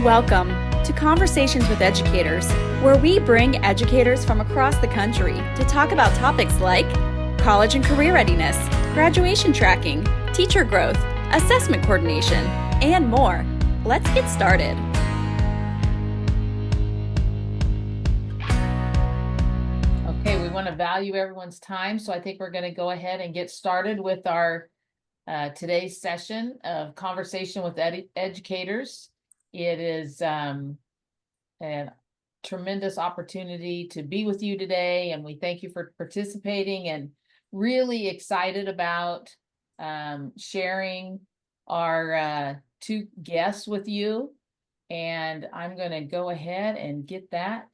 Welcome to Conversations with Educators, where we bring educators from across the country to talk about topics like college and career readiness, graduation tracking, teacher growth, assessment coordination, and more. Let's get started. Okay, we want to value everyone's time, so I think we're going to go ahead and get started with our today's session of conversation with educators. It is a tremendous opportunity to be with you today, and we thank you for participating and really excited about sharing our two guests with you. And I'm going to go ahead and get that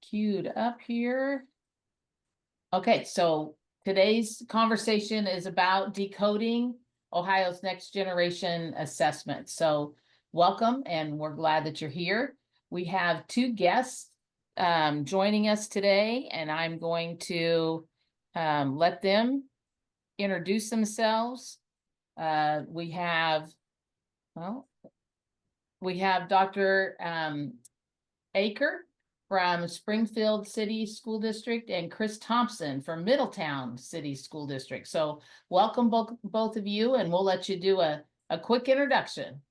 queued up here. Okay, so today's conversation is about decoding Ohio's next generation assessment. So welcome, and we're glad that you're here. We have two guests joining us today, and I'm going to let them introduce themselves. We have Dr. Aker from Springfield City School District and Chris Thompson from Middletown City School District. So welcome both of you, and we'll let you do a quick introduction.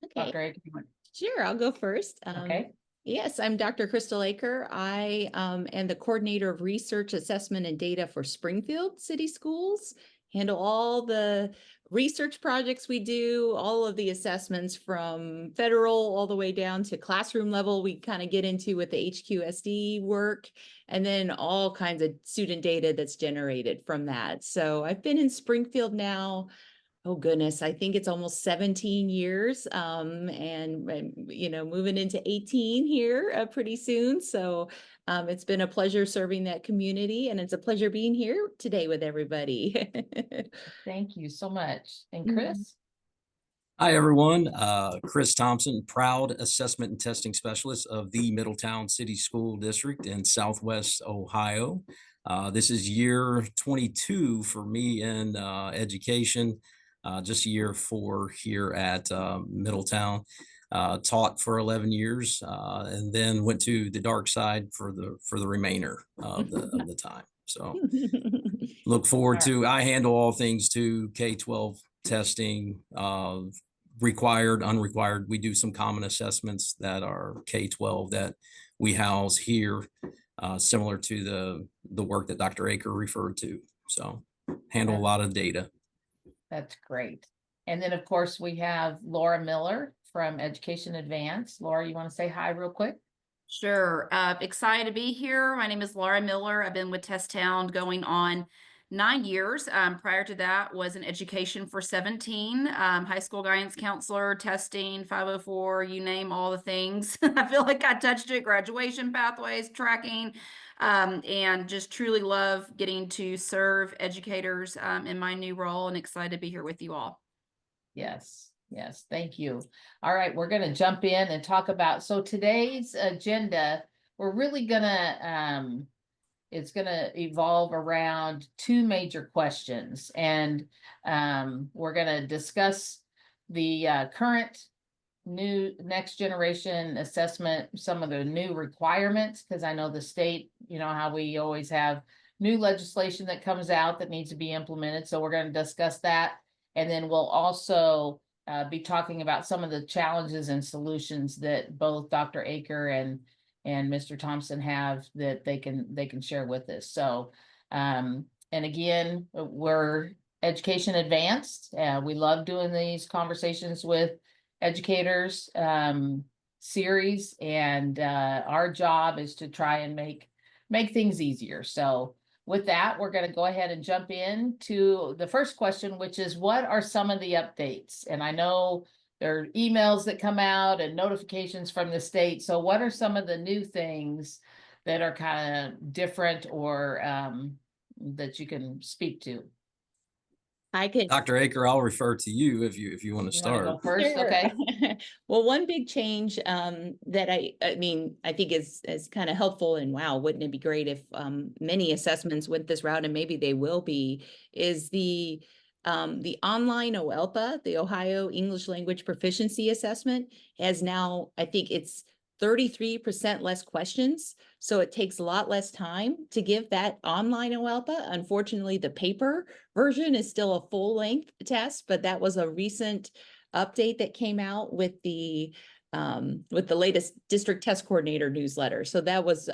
Okay. Dr. Aker. Sure, I'll go first. Okay. Yes, I'm Dr. Crystal Aker. I am the coordinator of research, assessment, and data for Springfield City Schools. Handle all the research projects we do, all of the assessments from federal all the way down to classroom level. We kind of get into with the HQSD work, and then all kinds of student data that's generated from that. So I've been in Springfield now, oh goodness, I think it's almost 17 years, and moving into 18 here pretty soon. So it's been a pleasure serving that community, and it's a pleasure being here today with everybody. Thank you so much. And Chris? Hi, everyone. Chris Thompson, proud assessment and testing specialist of the Middletown City School District in Southwest Ohio. This is year 22 for me in education, just year 4 here at Middletown. Taught for 11 years and then went to the dark side for the remainder of the time. So look forward to, I handle all things to K-12 testing, required, unrequired. We do some common assessments that are K-12 that we house here, similar to the work that Dr. Aker referred to. So handle a lot of data. That's great. And then, of course, we have Laura Miller from Education Advanced. Laura, you want to say hi real quick? Sure. Excited to be here. My name is Laura Miller. I've been with Test Town going on 9 years. Prior to that was in education for 17, high school guidance counselor, testing, 504, you name all the things. I feel like I touched it, graduation pathways, tracking, and just truly love getting to serve educators in my new role, and excited to be here with you all. Yes, thank you. All right, we're going to jump in and talk about, so today's agenda, we're really gonna it's going to evolve around two major questions, and we're going to discuss the current new next generation assessment, some of the new requirements, because I know the state, how we always have new legislation that comes out that needs to be implemented. So we're going to discuss that. And then we'll also be talking about some of the challenges and solutions that both Dr. Aker and Mr. Thompson have that they can share with us. So, and again, we're Education Advanced. We love doing these conversations with educators series, and our job is to try and make things easier. So with that, we're going to go ahead and jump into the first question, which is, what are some of the updates? And I know there are emails that come out and notifications from the state. So what are some of the new things that are kind of different or that you can speak to? I could. Dr. Aker, I'll refer to you if you want to start. Go first? Sure. Okay. Well, one big change that I think is kind of helpful, and wow, wouldn't it be great if many assessments went this route, and maybe they will be, is the The online OELPA, the Ohio English Language Proficiency Assessment, has now, I think it's 33% less questions. So it takes a lot less time to give that online OELPA. Unfortunately, the paper version is still a full length test, but that was a recent update that came out with the latest district test coordinator newsletter. So that was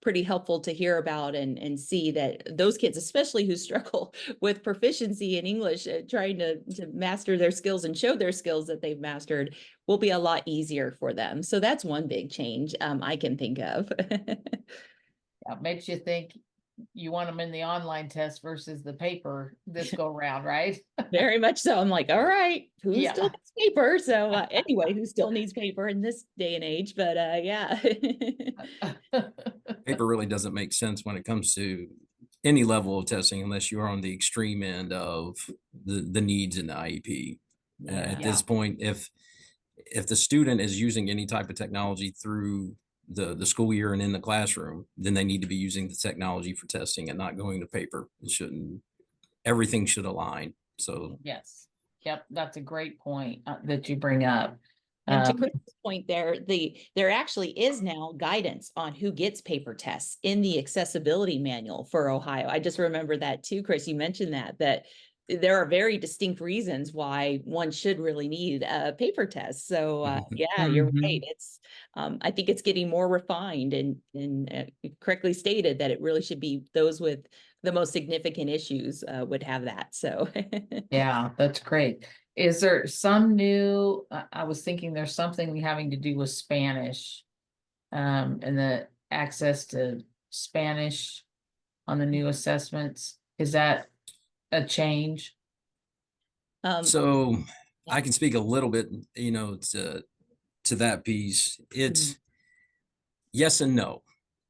pretty helpful to hear about and see that those kids, especially who struggle with proficiency in English, trying to master their skills and show their skills that they've mastered, will be a lot easier for them. So that's one big change I can think of. Yeah, it makes you think you want them in the online test versus the paper this go round, right? Very much so. I'm like, all right, who Yeah. still needs paper? So anyway, who still needs paper in this day and age? But yeah. Paper really doesn't make sense when it comes to any level of testing unless you're on the extreme end of the needs in the IEP. At this point, if the student is using any type of technology through the school year and in the classroom, then they need to be using the technology for testing and not going to paper. It shouldn't, everything should align. So Yes. Yep. That's a great point that you bring up. And to Chris's point there actually is now guidance on who gets paper tests in the accessibility manual for Ohio. I just remember that too, Chris, you mentioned that there are very distinct reasons why one should really need a paper test. So yeah, you're right. It's I think it's getting more refined and correctly stated that it really should be those with the most significant issues would have that. So Yeah, that's great. Is there some new, I was thinking there's something having to do with Spanish, and the access to Spanish on the new assessments. Is that a change? so I can speak a little bit, to that piece. It's yes and no.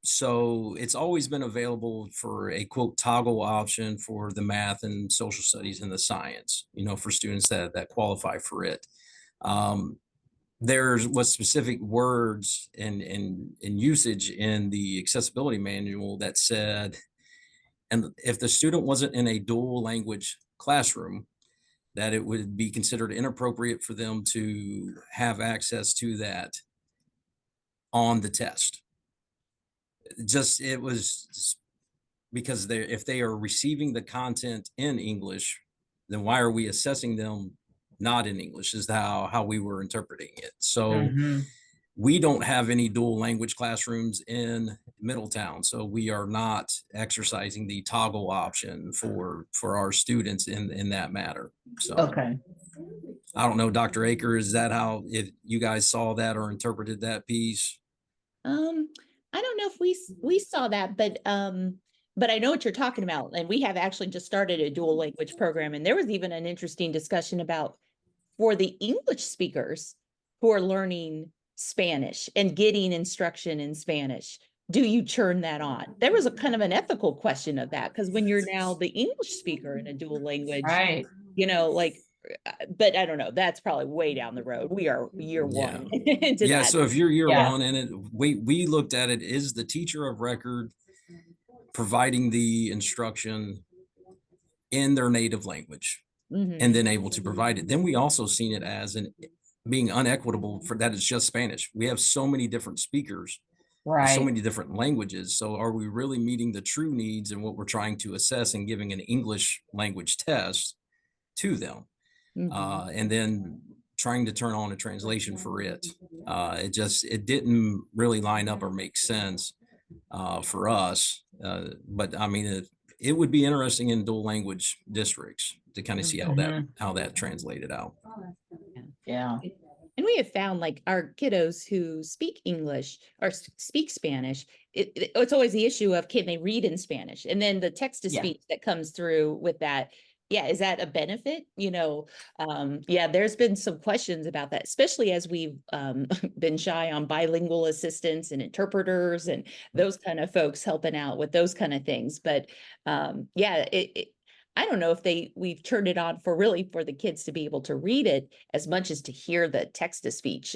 So it's always been available for a quote toggle option for the math and social studies and the science, for students that qualify for it. There was specific words and usage in the accessibility manual that said, and if the student wasn't in a dual language classroom, that it would be considered inappropriate for them to have access to that on the test. It was because if they are receiving the content in English, then why are we assessing them not in English is how we were interpreting it. So we don't have any dual language classrooms in Middletown. So we are not exercising the toggle option for our students in that matter. So Okay. I don't know, Dr. Aker, is that how if you guys saw that or interpreted that piece? I don't know if we saw that, but I know what you're talking about. And we have actually just started a dual language program. And there was even an interesting discussion about for the English speakers who are learning Spanish and getting instruction in Spanish. Do you turn that on? There was a kind of an ethical question of that, because when you're now the English speaker in a dual language, Right. But I don't know, that's probably way down the road. We are year one into Yeah. that. So if you're year one and we looked at it, is the teacher of record providing the instruction in their native language and then able to provide it. Then we also seen it as being unequitable for that it's just Spanish. We have so many different speakers, so many different languages. So are we really meeting the true needs and what we're trying to assess and giving an English language test to them? And then trying to turn on a translation for it. It didn't really line up or make sense for us. But I mean, it would be interesting in dual language districts to kind of see how that translated out. Yeah. And we have found like our kiddos who speak English or speak Spanish, it's always the issue of can they read in Spanish? And then the text to speech that comes through with that. Yeah, is that a benefit? There's been some questions about that, especially as we've been shy on bilingual assistants and interpreters and those kind of folks helping out with those kind of things. But I don't know if we've turned it on for the kids to be able to read it as much as to hear the text to speech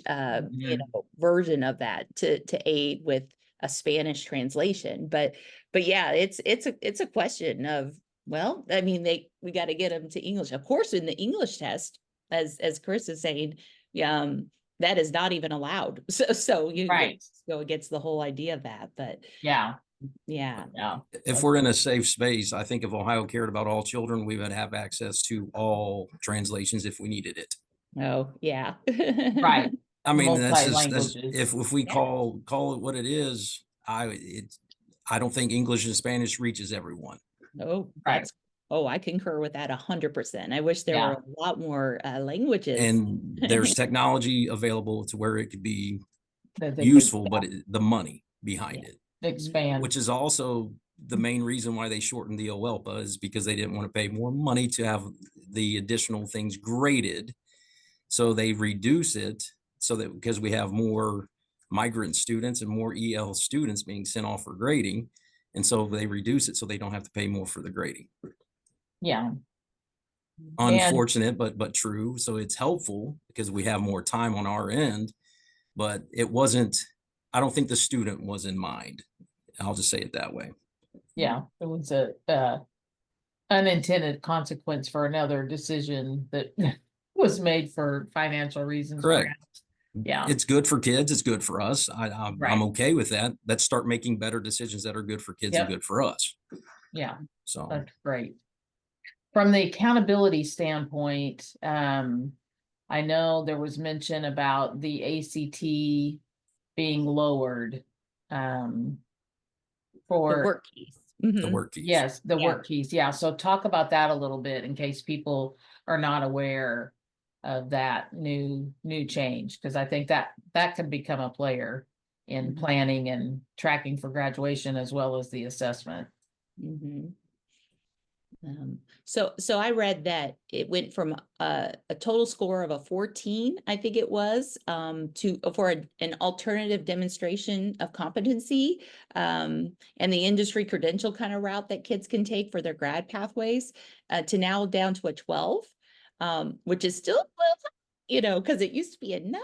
version of that to aid with a Spanish translation. But yeah, it's a question of Well, I mean, we got to get them to English. Of course, in the English test, as Chris is saying, that is not even allowed. So you Right. go against the whole idea of that. But Yeah. yeah, Yeah. If we're in a safe space, I think if Ohio cared about all children, we would have access to all translations if we needed it. oh yeah, Right. I mean, that's Multi-languages. if we Yeah. call it what it is, I don't think English and Spanish reaches everyone. oh Right. that's I concur with that 100%. I wish there Yeah. were a lot more languages. And there's technology available to where it could be That they could useful, but the money behind Yeah. it, expand. which is also the main reason why they shortened the OLPA, is because they didn't want to pay more money to have the additional things graded. So they reduce it so that because we have more migrant students and more EL students being sent off for grading. And so they reduce it so they don't have to pay more for the grading. Yeah. Unfortunate, but true. So it's helpful because we have more time on our end, but it wasn't, I don't think the student was in mind. I'll just say it that way. Yeah. It was a unintended consequence for another decision that was made for financial reasons. Correct. Perhaps. Yeah. It's good for kids. It's good for us. Right. I'm okay with that. Let's start making better decisions that are good for kids and Yep. good for us. Yeah. So That's great. From the accountability standpoint, I know there was mention about the ACT being lowered The for work keys. the Mhm. work keys. yes, the Yeah. work keys. Yeah. So talk about that a little bit in case people are not aware of that new change, because I think that can become a player in Mhm. planning and tracking for graduation as well as the assessment. Mhm. So I read that it went from a total score of a 14, I think it was, to for an alternative demonstration of competency, and the industry credential kind of route that kids can take for their grad pathways, to now down to a 12, which is still, well, because it used to be enough.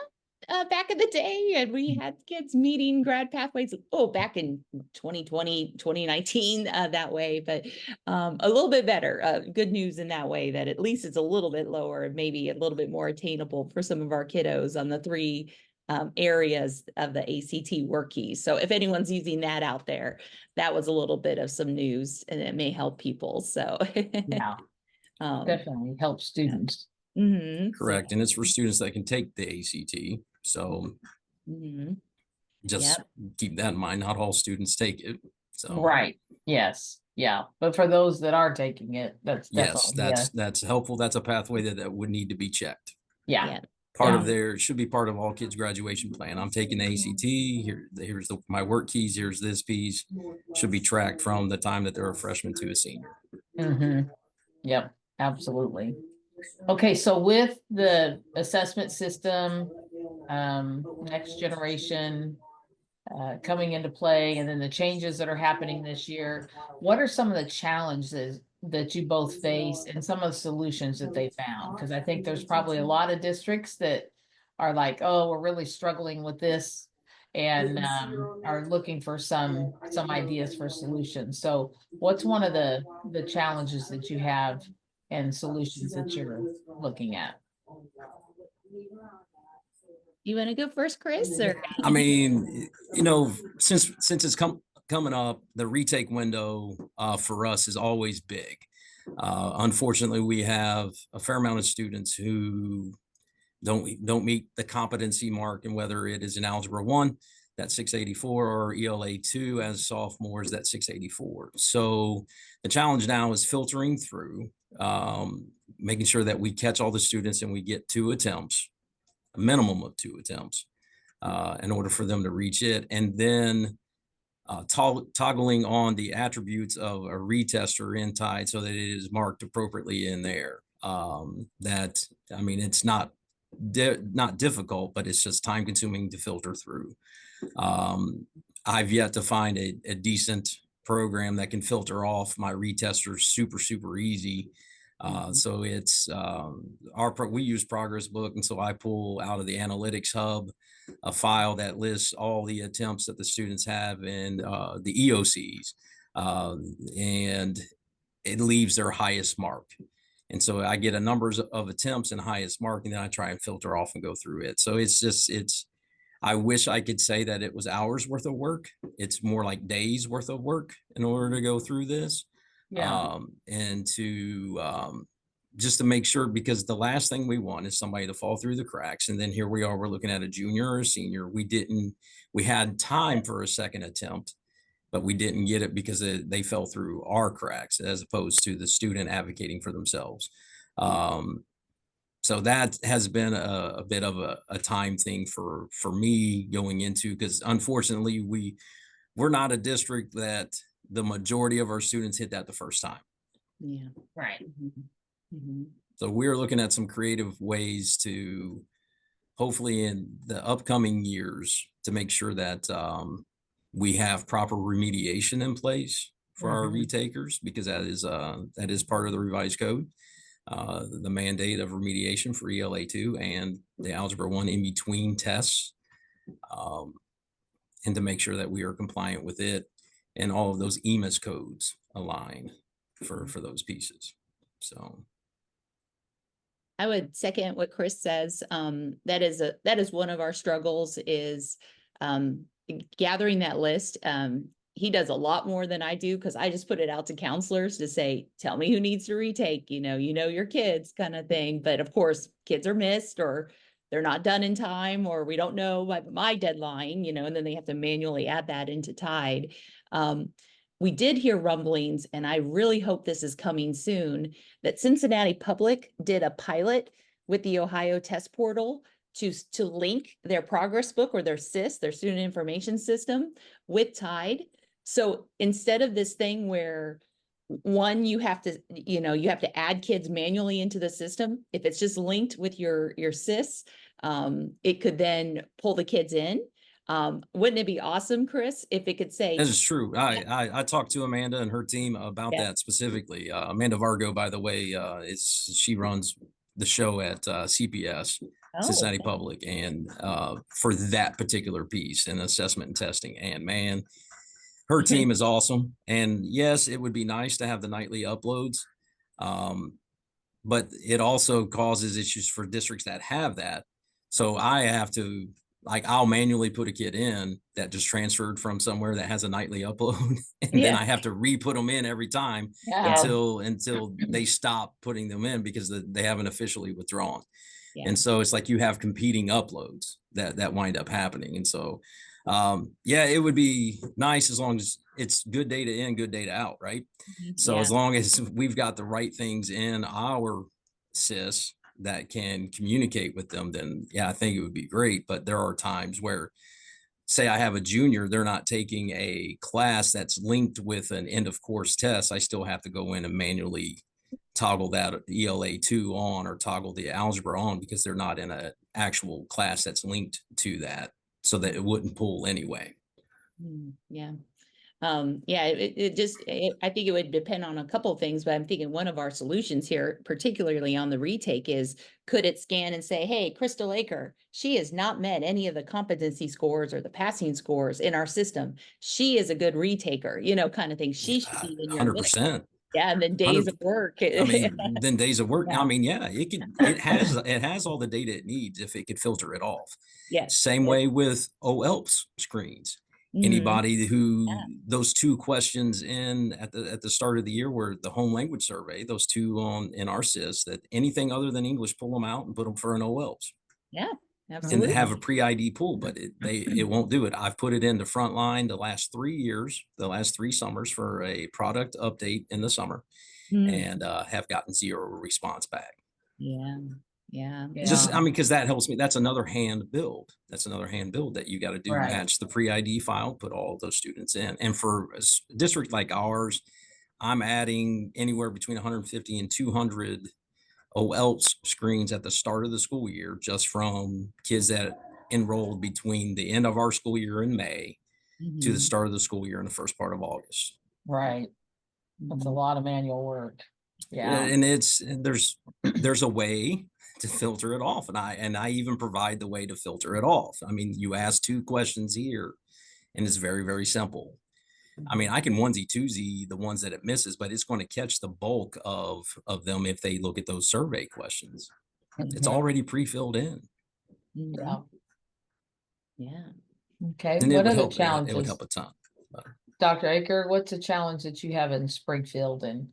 Back in the day, and we had kids meeting grad pathways, back in 2020, 2019, that way, but a little bit better. Good news in that way, that at least it's a little bit lower and maybe a little bit more attainable for some of our kiddos on the three areas of the ACT work keys. So if anyone's using that out there, that was a little bit of some news, and it may help people. So Yeah, definitely helps students. Correct. And it's for students that can take the ACT. So just keep that in mind. Not all students take it. So Right. Yes. Yeah. But for those that are taking it, that's yes, definitely that's helpful. That's a pathway that would need to be checked. yeah. Part Yeah. of their should be part of all kids' graduation plan. I'm taking the ACT. Here's my work keys. Here's this piece. Should be tracked from the time that they're a freshman to a senior. Yep. Absolutely. Okay. So with the assessment system, next generation coming into play, and then the changes that are happening this year, what are some of the challenges that you both face and some of the solutions that they found? Because I think there's probably a lot of districts that are like, oh, we're really struggling with this, and are looking for some ideas for solutions. So what's one of the challenges that you have and solutions that you're looking at? You want to go first, Chris? Or I mean, since it's coming up, the retake window for us is always big. Unfortunately, we have a fair amount of students who don't meet the competency mark, and whether it is in Algebra 1, that 684, or ELA 2 as sophomores, that 684. So the challenge now is filtering through, making sure that we catch all the students and we get 2 attempts, a minimum of 2 attempts, in order for them to reach it. And then toggling on the attributes of a retest or InTide so that it is marked appropriately in there. It's not difficult, but it's just time consuming to filter through. I've yet to find a decent program that can filter off my retesters super easy. So it's we use Progress Book, and so I pull out of the analytics hub a file that lists all the attempts that the students have in the EOCs, and it leaves their highest mark. And so I get a numbers of attempts and highest mark, and then I try and filter off and go through it. So I wish I could say that it was hours worth of work. It's more like days worth of work in order to go through this. Yeah. And to just to make sure, because the last thing we want is somebody to fall through the cracks. And then here we are, we're looking at a junior or a senior. We had time for a second attempt, but we didn't get it because they fell through our cracks as opposed to the student advocating for themselves. So that has been a bit of a time thing for me going into, because unfortunately we're not a district that the majority of our students hit that the first time. Yeah. Right. So we're looking at some creative ways to hopefully in the upcoming years to make sure that we have proper remediation in place for our retakers, because that is part of the revised code. The mandate of remediation for ELA2 and the Algebra 1 in between tests, and to make sure that we are compliant with it and all of those EMIS codes align for those pieces. So I would second what Chris says. That is one of our struggles is gathering that list. He does a lot more than I do because I just put it out to counselors to say, tell me who needs to retake, you know your kids kind of thing. But of course, kids are missed or they're not done in time, or we don't know my deadline, and then they have to manually add that into Tide. We did hear rumblings, and I really hope this is coming soon, that Cincinnati Public did a pilot with the Ohio Test Portal to link their progress book or their SIS, their student information system, with Tide. So instead of this thing where you have to add kids manually into the system, if it's just linked with your SIS, it could then pull the kids in. Wouldn't it be awesome, Chris, if it could say— that is true. I talked to Amanda and her team about that specifically. Amanda Vargo, by the way, she runs the show at CPS, Cincinnati Public, and for that particular piece in assessment and testing. And man, her team is awesome. And yes, it would be nice to have the nightly uploads, but it also causes issues for districts that have that. So I have to, I'll manually put a kid in that just transferred from somewhere that has a nightly upload, and then I have to re-put them in every time until they stop putting them in because they haven't officially withdrawn. And so it's like you have competing uploads that wind up happening. And so it would be nice as long as it's good data in, good data out, right? So as long as we've got the right things in our SIS that can communicate with them, then I think it would be great. But there are times where, say I have a junior, they're not taking a class that's linked with an end of course test. I still have to go in and manually toggle that ELA2 on or toggle the algebra on because they're not in an actual class that's linked to that, so that it wouldn't pull anyway. I think it would depend on a couple of things, but I'm thinking one of our solutions here, particularly on the retake, is could it scan and say, hey, Crystal Aker, she has not met any of the competency scores or the passing scores in our system. She is a good retaker, kind of thing. She should be in your 100%. Yeah, and then days of work. Then days of work. I mean, it has all the data it needs if it could filter it off. Same way with OELPS screens. Anybody who those two questions in at the start of the year were the home language survey, those two in our SIS, that anything other than English, pull them out and put them for an OELPS. Absolutely. And have a pre-ID pool, but it won't do it. I've put it into Frontline the last 3 years, the last 3 summers for a product update in the summer, and have gotten 0 response back. Just, because that helps me. That's another hand build. That you got to do, match the pre-ID file, put all of those students in. And for a district like ours, I'm adding anywhere between 150 and 200 OELPS screens at the start of the school year, just from kids that enrolled between the end of our school year in May to the start of the school year in the first part of August. Right. That's a lot of manual work. And there's a way to filter it off. And I even provide the way to filter it off. I mean, you ask 2 questions here and it's very, very simple. I mean, I can onesie twosie the ones that it misses, but it's going to catch the bulk of them if they look at those survey questions. It's Mhm. already pre-filled in, Mhm. Yeah. Yeah. Okay, and it what would other help. It would challenges? help a ton. But Dr. Aker, what's a challenge that you have in Springfield and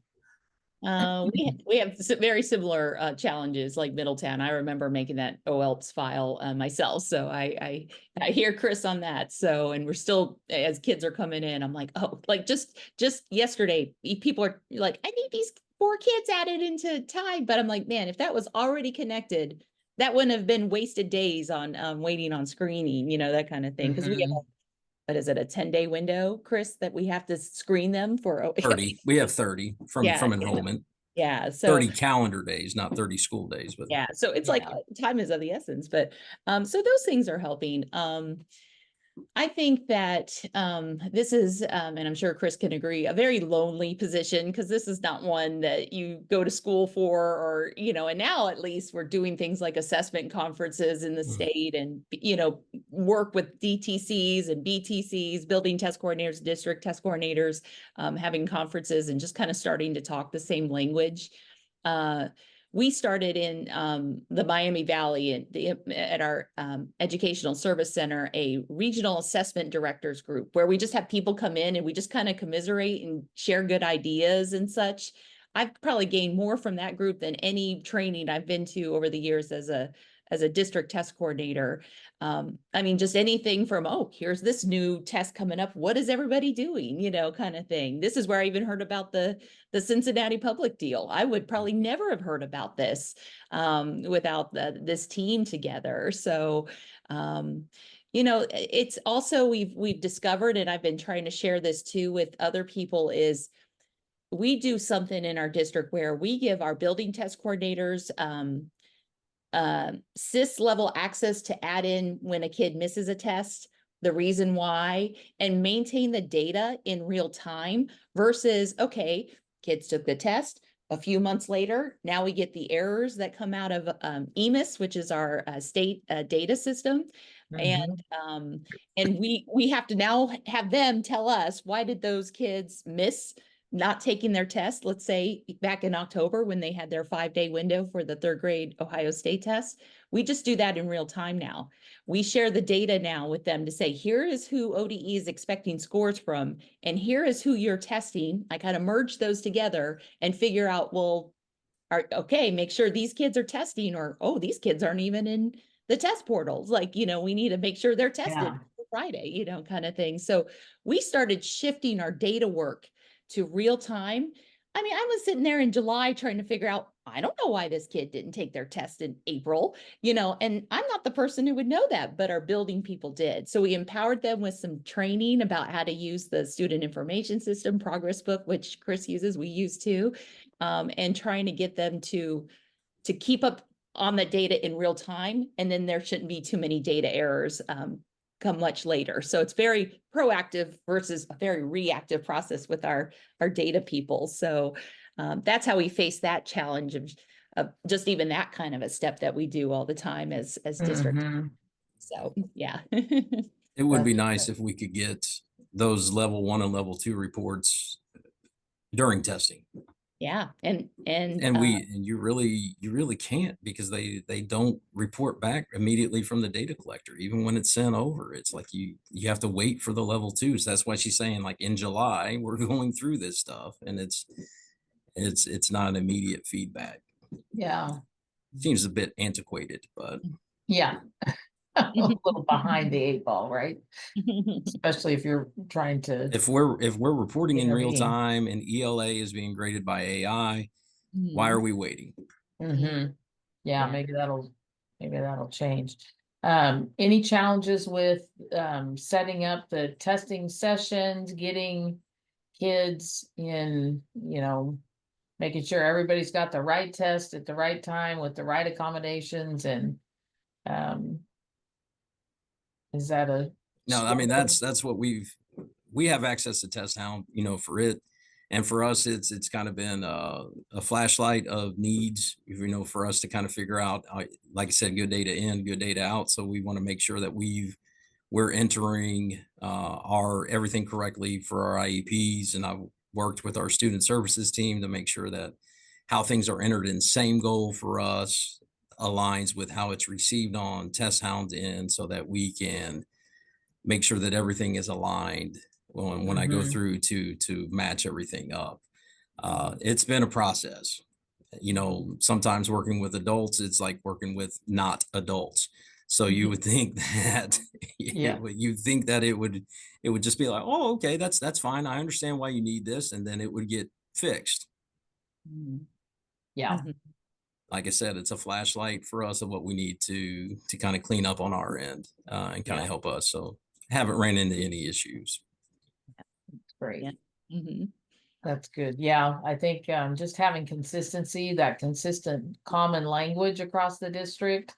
We have very similar challenges like Middletown. I remember making that OELPS file myself, so I hear Chris on that. So, and we're still, as kids are coming in, I'm like, oh, like just yesterday, people are like, I need these 4 kids added into time, but I'm like, man, if that was already connected, that wouldn't have been wasted days on waiting on screening, that kind of thing. Because we have Mhm. what is it, a 10-day window, Chris, that we have to screen them for? 30, we have 30 from Yeah, enrollment. yeah. So 30 calendar days, not 30 school days, but yeah, so it's like Yeah. time is of the essence, but so those things are helping. I think that this is, and I'm sure Chris can agree, a very lonely position because this is not one that you go to school for, or and now at least we're doing things like assessment conferences in the state, and work with DTCs and BTCs, building test coordinators, district test coordinators, having conferences and just kind of starting to talk the same language. We started in the Miami Valley at our educational service center, a regional assessment directors group where we just have people come in and we just kind of commiserate and share good ideas and such. I've probably gained more from that group than any training I've been to over the years as a district test coordinator. I mean, just anything from, oh, here's this new test coming up. What is everybody doing? Kind of thing. This is where I even heard about the Cincinnati public deal. I would probably never have heard about this without this team together. So, it's also we've discovered, and I've been trying to share this too with other people, is we do something in our district where we give our building test coordinators SIS level access to add in when a kid misses a test, the reason why, and maintain the data in real time versus, okay, kids took the test. A few months later, now we get the errors that come out of EMIS, which is our state data system. Mhm. And we have to now have them tell us, why did those kids miss not taking their test, let's say back in October when they had their 5-day window for the 3rd grade Ohio State test. We just do that in real time now. We share the data now with them to say, here is who ODE is expecting scores from, and here is who you're testing. I kind of merge those together and figure out, well, okay, make sure these kids are testing, or, oh, these kids aren't even in the test portals. Like, we need to make sure they're tested Yeah. for Friday, kind of thing. So we started shifting our data work to real time. I mean, I was sitting there in July trying to figure out, I don't know why this kid didn't take their test in April, and I'm not the person who would know that, but our building people did. So we empowered them with some training about how to use the student information system progress book, which Chris uses, we use too, and trying to get them to keep up on the data in real time. And then there shouldn't be too many data errors come much later. So it's very proactive versus a very reactive process with our data people. So that's how we face that challenge of just even that kind of a step that we do all the time as district. Mhm. So yeah. it would be That's nice if we could get those level 1 and level 2 reports during testing. Yeah. And And you really can't, because they don't report back immediately from the data collector, even when it's sent over. It's like you have to wait for the level 2s. That's why she's saying, like, in July we're going through this stuff, and it's not an immediate feedback. yeah. Seems a bit antiquated, but Yeah. A little behind the 8 ball, right? Especially if you're trying to if we're reporting in real intervene. time and ELA is being graded by AI, why are we waiting? Mhm. Yeah, Yeah. maybe that'll change. Any challenges with setting up the testing sessions, getting kids in, making sure everybody's got the right test at the right time with the right accommodations, and um is that a No, I mean, struggle? that's what we have access to test now, for it. And for us, it's kind of been a flashlight of needs, for us to kind of figure out, like I said, good data in, good data out. So we want to make sure that we've we're entering our everything correctly for our IEPs. And I've worked with our student services team to make sure that how things are entered in same goal for us aligns with how it's received on Test Hound's end, so that we can make sure that everything is aligned when I go through to match everything up. It's been a process. You know, sometimes working with adults, it's like working with not adults. So you would think that Yeah. you think that it would just be like, oh, okay, that's fine. I understand why you need this, and then it would get fixed. Yeah. Mhm. Like I said, it's a flashlight for us of what we need to kind of clean up on our end and kind of Yeah. help us. So haven't ran into any issues. Great. Yeah. Mhm. That's good. Yeah, I think just having consistency, that consistent common language across the district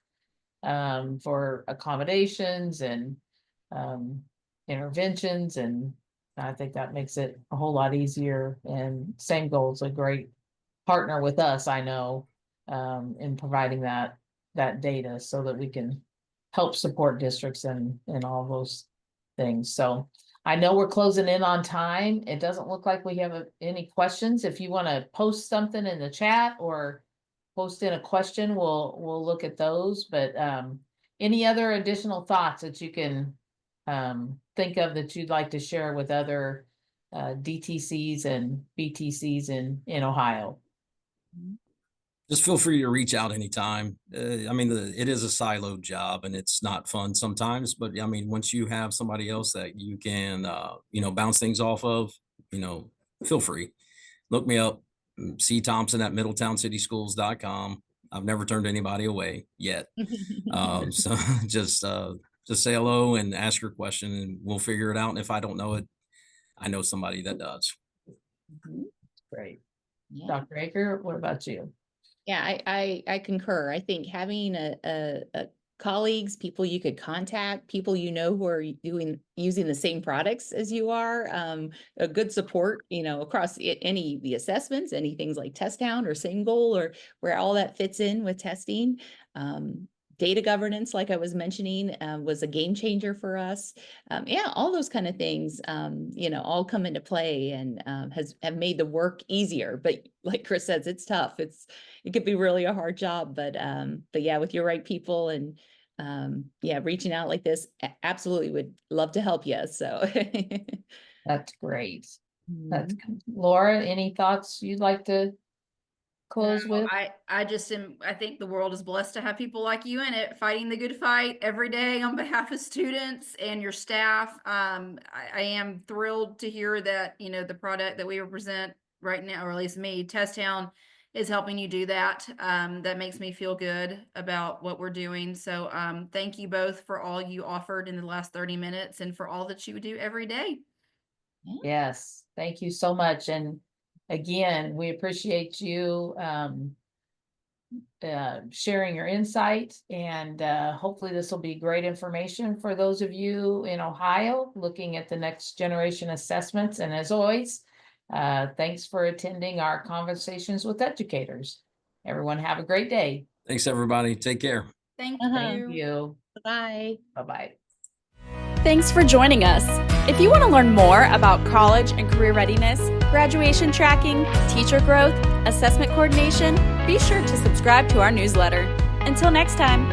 for accommodations and interventions, and I think that makes it a whole lot easier. And Same Goal's a great partner with us, I know, in providing that data so that we can help support districts and all those things. So I know we're closing in on time. It doesn't look like we have any questions. If you want to post something in the chat or post in a question, we'll look at those. But any other additional thoughts that you can think of that you'd like to share with other DTCs and BTCs in Ohio? Just feel free to reach out anytime. I mean, it is a siloed job and it's not fun sometimes, but I mean, once you have somebody else that you can, bounce things off of, feel free. Look me up, C Thompson at middletowncityschools.com. I've never turned anybody away yet. So just say hello and ask your question and we'll figure it out. And if I don't know it, I know somebody that does. Great. Yeah. Dr. Aker, what about you? Yeah, I concur. I think having a colleagues, people you could contact, people you know who are using the same products as you are, a good support, across the assessments, any things like Test Hound or Same Goal, or where all that fits in with testing. Data governance, like I was mentioning, was a game changer for us. Yeah, all those kind of things, all come into play and have made the work easier. But like Chris says, it's tough. It could be really a hard job, but yeah, with your right people and reaching out like this, absolutely would love to help you. So That's great. That's Laura, any thoughts you'd like to close No, with? I think the world is blessed to have people like you in it, fighting the good fight every day on behalf of students and your staff. I am thrilled to hear that, the product that we represent right now, or at least me, Test Town, is helping you do that. That makes me feel good about what we're doing. So thank you both for all you offered in the last 30 minutes and for all that you do every day. Yes, thank you so much. And again, we appreciate you sharing your insight, and hopefully this will be great information for those of you in Ohio looking at the next generation assessments. And as always, thanks for attending our Conversations with Educators. Everyone have a great day. Thanks, everybody. Take care. Thank Thank you. you. bye. Bye-bye. Thanks for joining us. If you want to learn more about college and career readiness, graduation tracking, teacher growth, assessment coordination, be sure to subscribe to our newsletter. Until next time.